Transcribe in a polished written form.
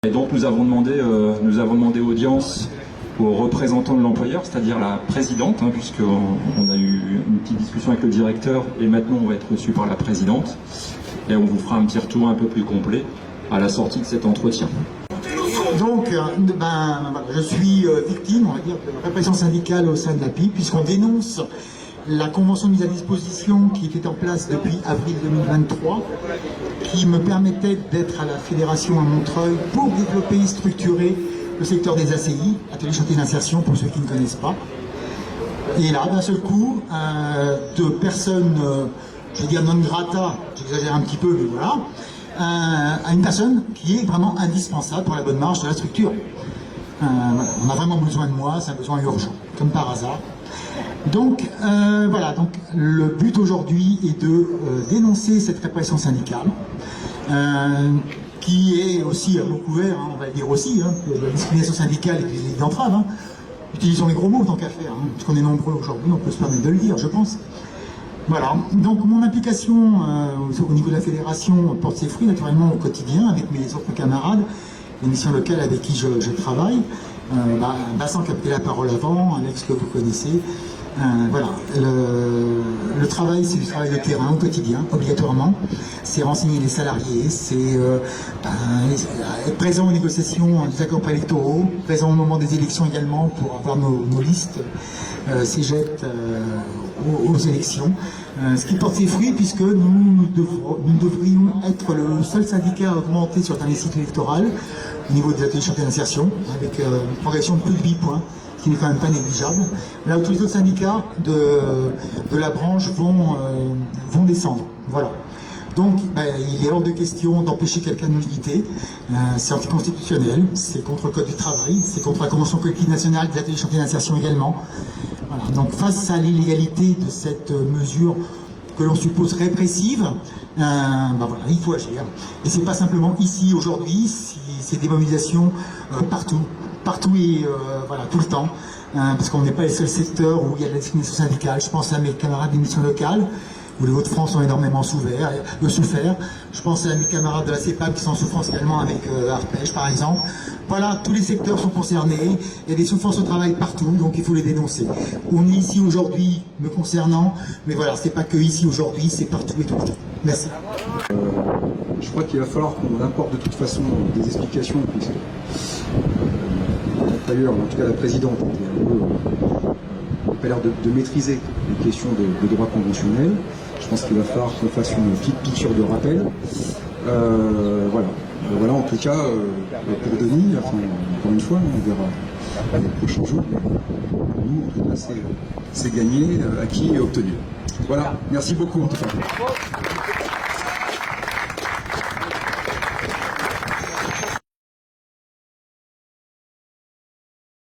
Et donc nous avons demandé audience aux représentants de l'employeur, c'est-à-dire la présidente, puisqu'on a eu une petite discussion avec le directeur et maintenant on va être reçu par la présidente. Et on vous fera un petit retour un peu plus complet à la sortie de cet entretien. Donc, je suis victime, on va dire, de répression syndicale au sein de l'API, puisqu'on dénonce la convention de mise à disposition qui était en place depuis avril 2023, qui me permettait d'être à la fédération à Montreuil pour développer et structurer le secteur des ACI, ateliers chantiers d'insertion, pour ceux qui ne connaissent pas. Et là, d'un seul coup, de personnes, je vais dire non grata, j'exagère un petit peu, mais voilà, à une personne qui est vraiment indispensable pour la bonne marche de la structure. Voilà, on a vraiment besoin de moi, c'est un besoin urgent, comme par hasard. Donc voilà, donc le but aujourd'hui est de dénoncer cette répression syndicale, qui est aussi à mot couvert, on va le dire aussi, la discrimination syndicale et puis l'entrave. Utilisons les gros mots tant qu'à faire, parce qu'on est nombreux aujourd'hui, on peut se permettre de le dire, je pense. Voilà, donc mon implication au niveau de la fédération porte ses fruits naturellement au quotidien avec mes autres camarades, les missions locales avec qui je travaille. Vincent qui a pris la parole avant, Alex que vous connaissez. Voilà, le travail, c'est du travail de terrain au quotidien, obligatoirement. C'est renseigner les salariés, c'est être présent aux négociations des accords préélectoraux, présent au moment des élections également pour avoir nos listes cégep aux élections. Ce qui porte ses fruits puisque nous devrions être le seul syndicat à augmenter sur le dernier cycle électoral au niveau des ateliers chantiers d'insertion, avec une progression de plus de 8 points. Qui n'est quand même pas négligeable. Là où tous les autres syndicats de la branche vont descendre. Voilà. Donc, il est hors de question d'empêcher quelqu'un de militer. C'est anticonstitutionnel, c'est contre le Code du travail, c'est contre la Convention collective nationale des ateliers chantiers d'insertion également. Voilà. Donc, face à l'illégalité de cette mesure que l'on suppose répressive, voilà, il faut agir. Et c'est pas simplement ici, aujourd'hui, c'est des mobilisations partout et voilà, tout le temps, parce qu'on n'est pas les seuls secteurs où il y a de la discrimination syndicale. Je pense à mes camarades des missions locales, où les Hauts-de-France ont énormément souffert. Je pense à mes camarades de la CEPAP qui sont en souffrance également avec Arpège, par exemple. Voilà, tous les secteurs sont concernés, il y a des souffrances au travail partout, donc il faut les dénoncer. On est ici aujourd'hui me concernant, mais voilà, c'est pas que ici aujourd'hui, c'est partout et tout le temps. Merci. Je crois qu'il va falloir qu'on apporte de toute façon des explications, puisque l'employeur, en tout cas la présidente, n'a pas l'air de maîtriser les questions de droit conventionnel. Je pense qu'il va falloir qu'on fasse une petite piqûre de rappel. Voilà, en tout cas, pour Denis, encore une fois, on verra les prochains jours. Nous, en tout cas, c'est gagné, acquis et obtenu. Voilà, merci beaucoup en tout cas.